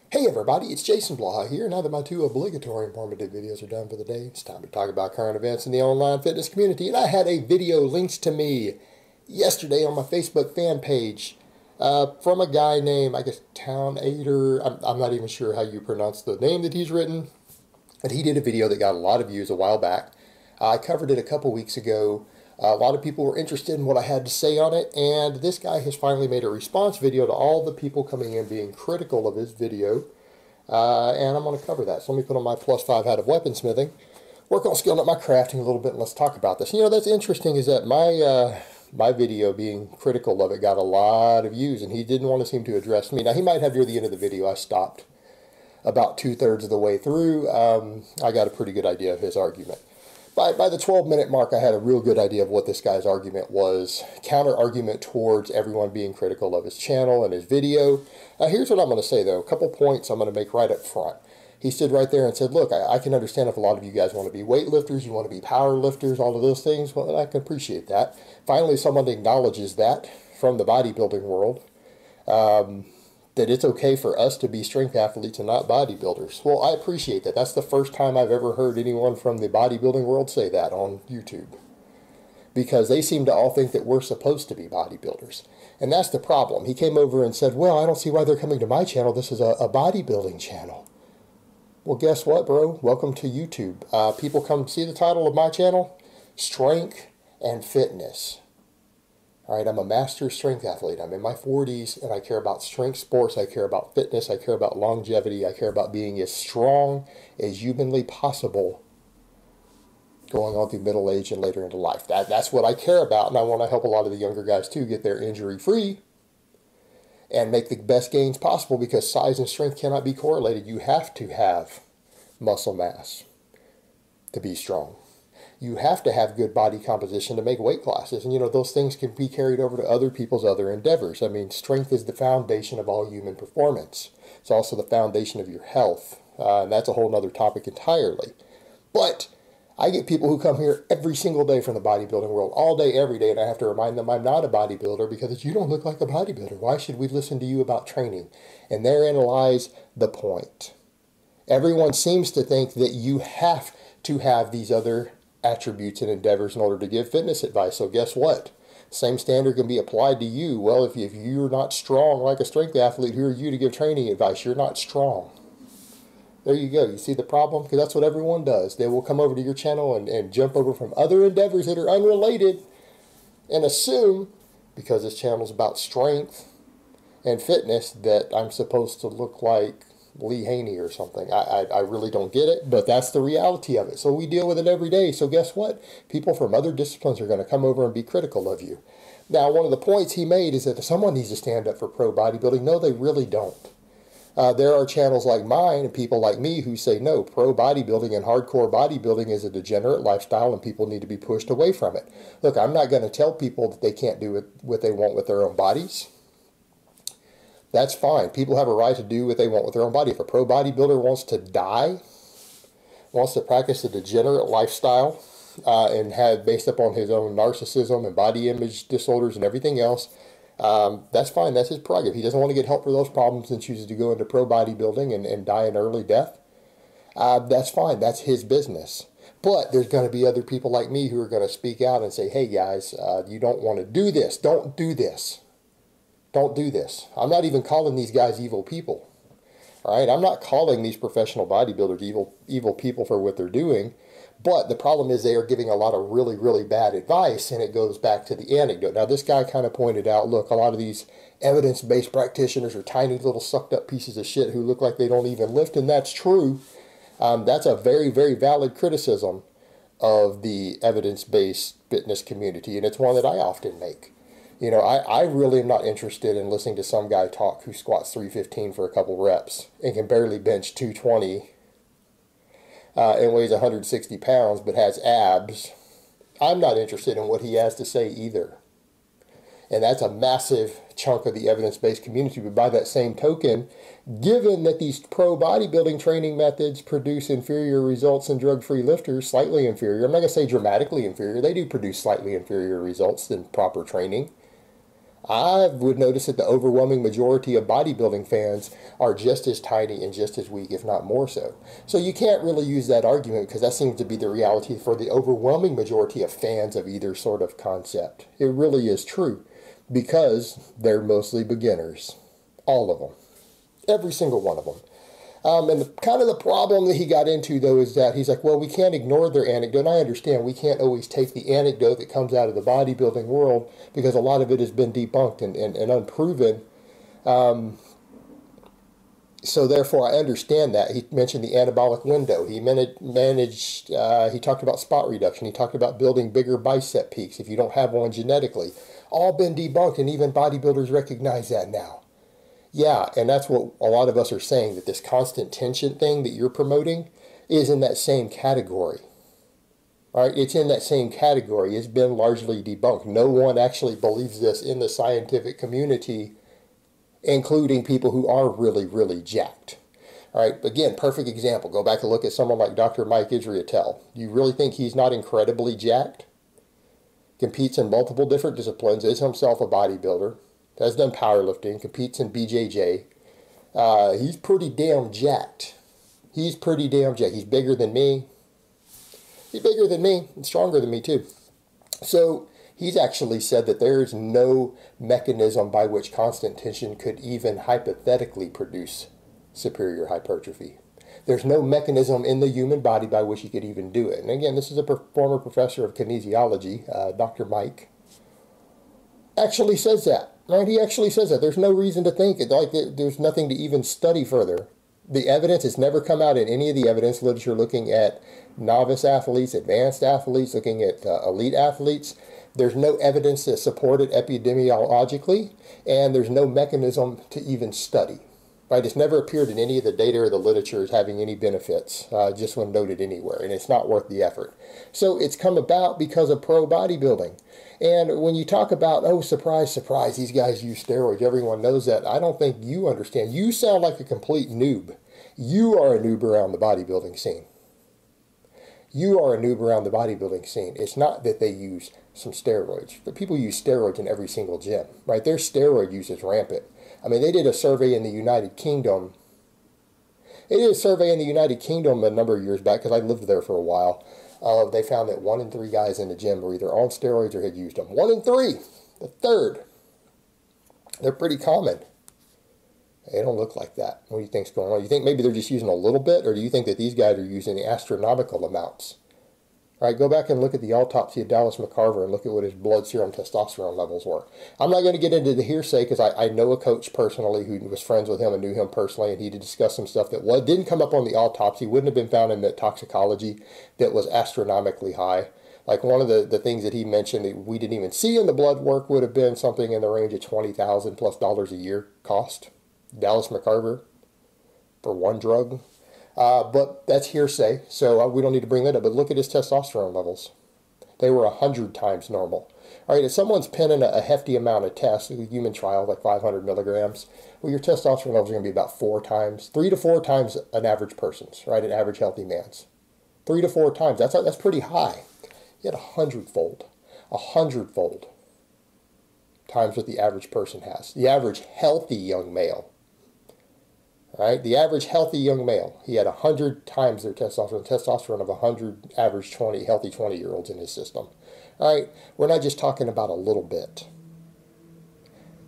Hey everybody, it's Jason Blaha here. Now that my two obligatory informative videos are done for the day, it's time to talk about current events in the online fitness community. And I had a video linked to me yesterday on my Facebook fan page from a guy named, I guess, Tomb8er. I'm not even sure how you pronounce the name that he's written. But he did a video that got a lot of views a while back. I covered it a couple weeks ago. A lot of people were interested in what I had to say on it, and this guy has finally made a response video to all the people coming in being critical of his video, and I'm going to cover that. So let me put on my +5 hat of weaponsmithing, work on skilling up my crafting a little bit, and let's talk about this. You know, that's interesting is that my video being critical of it got a lot of views, and he didn't want to seem to address me. Now, he might have near the end of the video. I stopped about 2/3 of the way through. I got a pretty good idea of his argument. By the 12-minute mark, I had a real good idea of what this guy's argument was. Counter-argument towards everyone being critical of his channel and his video. Here's what I'm going to say, though. A couple points I'm going to make right up front. He stood right there and said, look, I can understand if a lot of you guys want to be weightlifters, you want to be power lifters, all of those things. Well, I can appreciate that. Finally, someone acknowledges that from the bodybuilding world. That it's okay for us to be strength athletes and not bodybuilders. Well, I appreciate that. That's the first time I've ever heard anyone from the bodybuilding world say that on YouTube. Because they seem to all think that we're supposed to be bodybuilders. And that's the problem. He came over and said, well, I don't see why they're coming to my channel. This is a bodybuilding channel. Well, guess what, bro? Welcome to YouTube. People come see the title of my channel, Strength and Fitness. All right, I'm a master strength athlete. I'm in my 40s, and I care about strength sports. I care about fitness. I care about longevity. I care about being as strong as humanly possible going on through middle age and later into life. That's what I care about, and I want to help a lot of the younger guys, too, get their injury-free and make the best gains possible because size and strength cannot be correlated. You have to have muscle mass to be strong. You have to have good body composition to make weight classes. And, you know, those things can be carried over to other people's other endeavors. I mean, strength is the foundation of all human performance. It's also the foundation of your health. And that's a whole other topic entirely. But I get people who come here every single day from the bodybuilding world, all day, every day, and I have to remind them I'm not a bodybuilder because you don't look like a bodybuilder. Why should we listen to you about training? And therein lies the point. Everyone seems to think that you have to have these other attributes and endeavors in order to give fitness advice. So guess what? Same standard can be applied to you. Well, if you're not strong like a strength athlete, who are you to give training advice? You're not strong. There you go. You see the problem? Because that's what everyone does. They will come over to your channel and jump over from other endeavors that are unrelated and assume, because this channel is about strength and fitness, that I'm supposed to look like Lee Haney or something. I really don't get it, but that's the reality of it. So we deal with it every day. So guess what? People from other disciplines are going to come over and be critical of you. Now, one of the points he made is that someone needs to stand up for pro bodybuilding. No, they really don't. There are channels like mine and people like me who say, no, pro bodybuilding and hardcore bodybuilding is a degenerate lifestyle and people need to be pushed away from it. Look, I'm not going to tell people that they can't do what they want with their own bodies. That's fine. People have a right to do what they want with their own body. If a pro bodybuilder wants to die, wants to practice a degenerate lifestyle, and have based upon his own narcissism and body image disorders and everything else, that's fine. That's his prerogative. He doesn't want to get help for those problems and chooses to go into pro bodybuilding and die an early death. That's fine. That's his business. But there's going to be other people like me who are going to speak out and say, hey guys, you don't want to do this. Don't do this. Don't do this. I'm not even calling these guys evil people. All right? I'm not calling these professional bodybuilders evil people for what they're doing. But the problem is they are giving a lot of really, really bad advice, and it goes back to the anecdote. Now, this guy kind of pointed out, look, a lot of these evidence-based practitioners are tiny little sucked-up pieces of shit who look like they don't even lift, and that's true. That's a very, very valid criticism of the evidence-based fitness community, and it's one that I often make. You know, I really am not interested in listening to some guy talk who squats 315 for a couple reps and can barely bench 220 and weighs 160 pounds but has abs. I'm not interested in what he has to say either. And that's a massive chunk of the evidence-based community. But by that same token, given that these pro bodybuilding training methods produce inferior results in drug-free lifters, slightly inferior, I'm not going to say dramatically inferior, they do produce slightly inferior results than proper training. I would notice that the overwhelming majority of bodybuilding fans are just as tiny and just as weak, if not more so. So you can't really use that argument because that seems to be the reality for the overwhelming majority of fans of either sort of concept. It really is true because they're mostly beginners. All of them. Every single one of them. And kind of the problem that he got into, though, is that he's like, well, we can't ignore their anecdote. And I understand we can't always take the anecdote that comes out of the bodybuilding world because a lot of it has been debunked and unproven. So therefore, I understand that. He mentioned the anabolic window. He he talked about spot reduction. He talked about building bigger bicep peaks if you don't have one genetically. All been debunked, and even bodybuilders recognize that now. Yeah, and that's what a lot of us are saying, that this constant tension thing that you're promoting is in that same category. All right, it's in that same category. It's been largely debunked. No one actually believes this in the scientific community, including people who are really, really jacked. All right, again, perfect example. Go back and look at someone like Dr. Mike Israetel. You really think he's not incredibly jacked? Competes in multiple different disciplines, is himself a bodybuilder, has done powerlifting, competes in BJJ. He's pretty damn jacked. He's pretty damn jacked. He's bigger than me. He's bigger than me and stronger than me too. So he's actually said that there is no mechanism by which constant tension could even hypothetically produce superior hypertrophy. There's no mechanism in the human body by which you could even do it. And again, this is a former professor of kinesiology, Dr. Mike, actually says that. Right? He actually says that. There's no reason to think it. Like there's nothing to even study further. The evidence has never come out in any of the evidence literature looking at novice athletes, advanced athletes, looking at elite athletes. There's no evidence to support it epidemiologically, and there's no mechanism to even study. Right? It's never appeared in any of the data or the literature as having any benefits, just when noted anywhere, and it's not worth the effort. So it's come about because of pro bodybuilding. And when you talk about, oh, surprise, surprise, these guys use steroids, everyone knows that. I don't think you understand. You sound like a complete noob. You are a noob around the bodybuilding scene. You are a noob around the bodybuilding scene. It's not that they use some steroids. But people use steroids in every single gym, right? Their steroid use is rampant. I mean, they did a survey in the United Kingdom. They did a survey in the United Kingdom a number of years back, because I lived there for a while. They found that 1 in 3 guys in the gym were either on steroids or had used them. 1 in 3, the third. They're pretty common. They don't look like that. What do you think's going on? You think maybe they're just using a little bit, or do you think that these guys are using astronomical amounts? All right, go back and look at the autopsy of Dallas McCarver and look at what his blood serum testosterone levels were. I'm not going to get into the hearsay because I know a coach personally who was friends with him and knew him personally, and he did discuss some stuff that didn't come up on the autopsy, wouldn't have been found in the toxicology, that was astronomically high. Like one of the things that he mentioned that we didn't even see in the blood work would have been something in the range of $20,000+ a year cost. Dallas McCarver for one drug. But that's hearsay, so we don't need to bring that up. But look at his testosterone levels. They were 100 times normal. All right, if someone's pinning a hefty amount of tests, a human trial, like 500 milligrams, well, your testosterone levels are going to be about 3 to 4 times an average person's, right, an average healthy man's. 3 to 4 times. That's pretty high. You had 100-fold times what the average person has. The average healthy young male. Right? The average healthy young male, he had 100 times their testosterone of 100 average healthy 20-year-olds in his system. All right? We're not just talking about a little bit.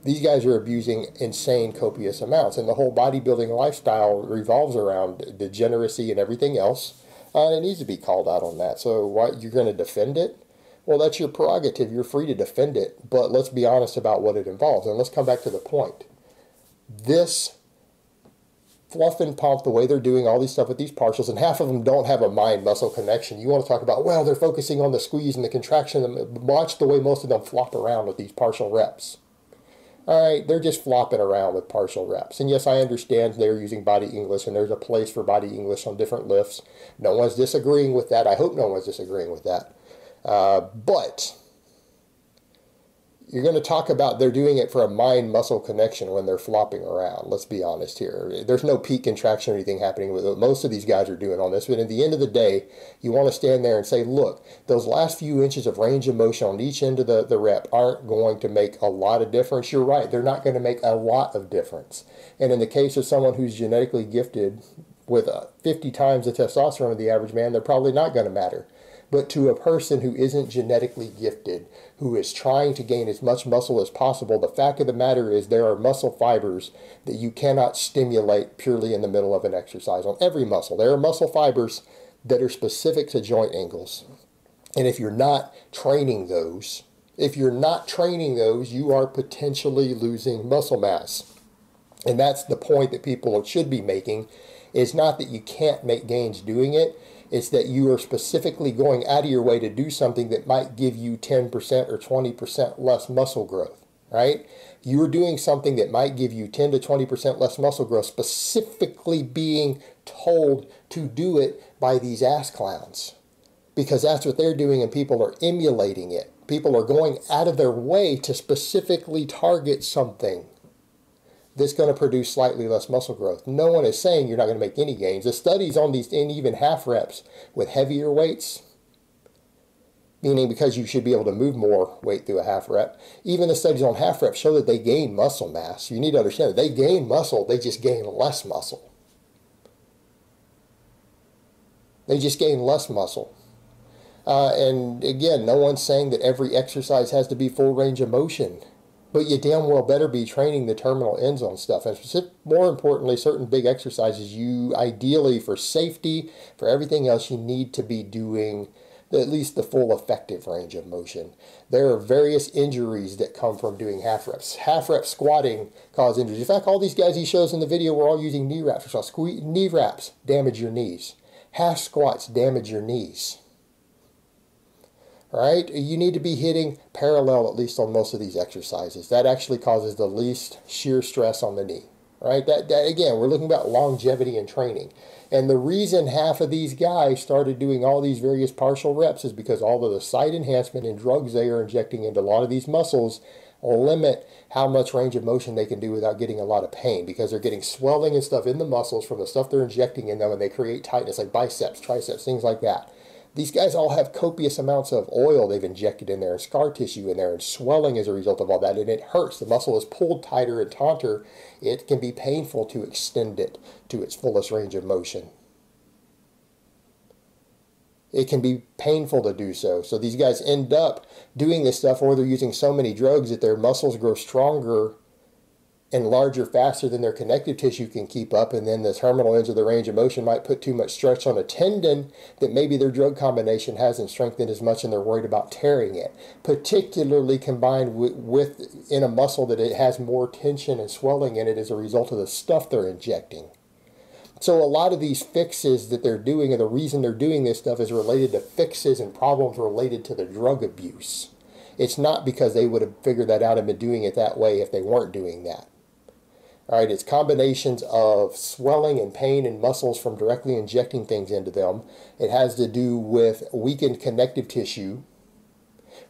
These guys are abusing insane, copious amounts, and the whole bodybuilding lifestyle revolves around degeneracy and everything else. It needs to be called out on that. So what, you're going to defend it? Well, that's your prerogative. You're free to defend it, but let's be honest about what it involves. And let's come back to the point. This fluff and pump, the way they're doing all these stuff with these partials, and half of them don't have a mind-muscle connection. You want to talk about, well, they're focusing on the squeeze and the contraction. Watch the way most of them flop around with these partial reps. All right, they're just flopping around with partial reps. And yes, I understand they're using body English, and there's a place for body English on different lifts. No one's disagreeing with that. I hope no one's disagreeing with that. But You're going to talk about they're doing it for a mind-muscle connection when they're flopping around. Let's be honest here. There's no peak contraction or anything happening with it. Most of these guys are doing on this. But at the end of the day, you want to stand there and say, look, those last few inches of range of motion on each end of the rep aren't going to make a lot of difference. You're right. They're not going to make a lot of difference. And in the case of someone who's genetically gifted with 50 times the testosterone of the average man, they're probably not going to matter. But to a person who isn't genetically gifted, who is trying to gain as much muscle as possible, the fact of the matter is there are muscle fibers that you cannot stimulate purely in the middle of an exercise. On every muscle, there are muscle fibers that are specific to joint angles. And if you're not training those, you are potentially losing muscle mass. And that's the point that people should be making, is not that you can't make gains doing it. It's that you are specifically going out of your way to do something that might give you 10% or 20% less muscle growth, right? You're doing something that might give you 10 to 20% less muscle growth, specifically being told to do it by these ass clowns, because that's what they're doing and people are emulating it. People are going out of their way to specifically target something that's going to produce slightly less muscle growth. No one is saying you're not going to make any gains. The studies on these, in even half reps with heavier weights, meaning because you should be able to move more weight through a half rep, even the studies on half reps show that they gain muscle mass. You need to understand that they gain muscle, they just gain less muscle. They just gain less muscle. And again, no one's saying that every exercise has to be full range of motion. But you damn well better be training the terminal ends on stuff. And more importantly, certain big exercises, you ideally, for safety, for everything else, you need to be doing at least the full effective range of motion. There are various injuries that come from doing half reps. Half rep squatting cause injuries. In fact, all these guys he shows in the video were all using knee wraps. So knee wraps damage your knees. Half squats damage your knees. Right? You need to be hitting parallel at least on most of these exercises. That actually causes the least shear stress on the knee. Right? That again, we're looking about longevity and training. And the reason half of these guys started doing all these various partial reps is because all of the site enhancement and drugs they are injecting into a lot of these muscles limit how much range of motion they can do without getting a lot of pain, because they're getting swelling and stuff in the muscles from the stuff they're injecting in them, and they create tightness like biceps, triceps, things like that. These guys all have copious amounts of oil they've injected in there and scar tissue in there and swelling as a result of all that, and it hurts. The muscle is pulled tighter and taunter. It can be painful to extend it to its fullest range of motion. It can be painful to do so. So these guys end up doing this stuff, or they're using so many drugs that their muscles grow stronger and larger faster than their connective tissue can keep up, and then the terminal ends of the range of motion might put too much stretch on a tendon that maybe their drug combination hasn't strengthened as much, and they're worried about tearing it, particularly combined with in a muscle that it has more tension and swelling in it as a result of the stuff they're injecting. So a lot of these fixes that they're doing, and the reason they're doing this stuff, is related to fixes and problems related to the drug abuse. It's not because they would have figured that out and been doing it that way if they weren't doing that. All right, it's combinations of swelling and pain in muscles from directly injecting things into them. It has to do with weakened connective tissue.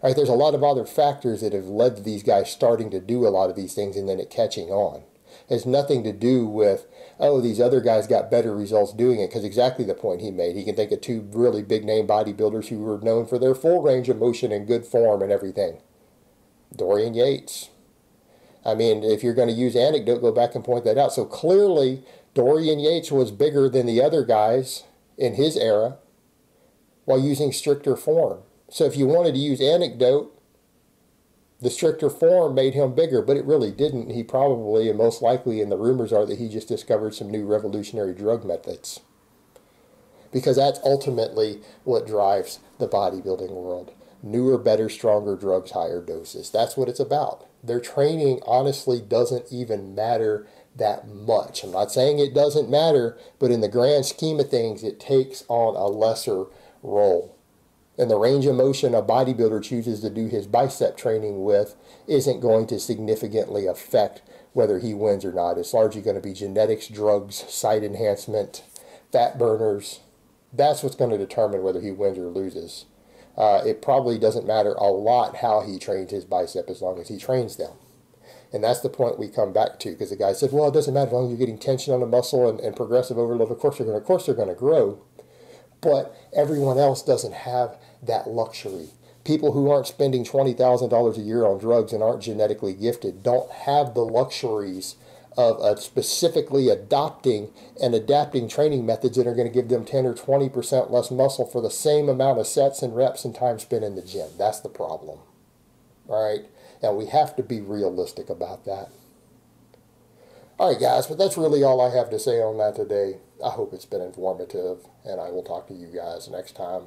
All right, there's a lot of other factors that have led to these guys starting to do a lot of these things and then it catching on. It has nothing to do with, oh, these other guys got better results doing it, because exactly the point he made. He can think of two really big name bodybuilders who were known for their full range of motion and good form and everything. Dorian Yates. I mean, if you're going to use anecdote, go back and point that out. So clearly, Dorian Yates was bigger than the other guys in his era while using stricter form. So if you wanted to use anecdote, the stricter form made him bigger, but it really didn't. He probably, and most likely, and the rumors are that he just discovered some new revolutionary drug methods. Because that's ultimately what drives the bodybuilding world. Newer, better, stronger drugs, higher doses. That's what it's about. Their training honestly doesn't even matter that much. I'm not saying it doesn't matter, but in the grand scheme of things, it takes on a lesser role. And the range of motion a bodybuilder chooses to do his bicep training with isn't going to significantly affect whether he wins or not. It's largely going to be genetics, drugs, site enhancement, fat burners. That's what's going to determine whether he wins or loses. it probably doesn't matter a lot how he trains his bicep as long as he trains them. And that's the point we come back to, because the guy said, well, it doesn't matter as long as you're getting tension on the muscle and progressive overload. Of course they're going to grow. But everyone else doesn't have that luxury. People who aren't spending $20,000 a year on drugs and aren't genetically gifted don't have the luxuries of specifically adopting and adapting training methods that are going to give them 10 or 20% less muscle for the same amount of sets and reps and time spent in the gym. That's the problem. All right? And we have to be realistic about that. All right, guys, but that's really all I have to say on that today. I hope it's been informative, and I will talk to you guys next time.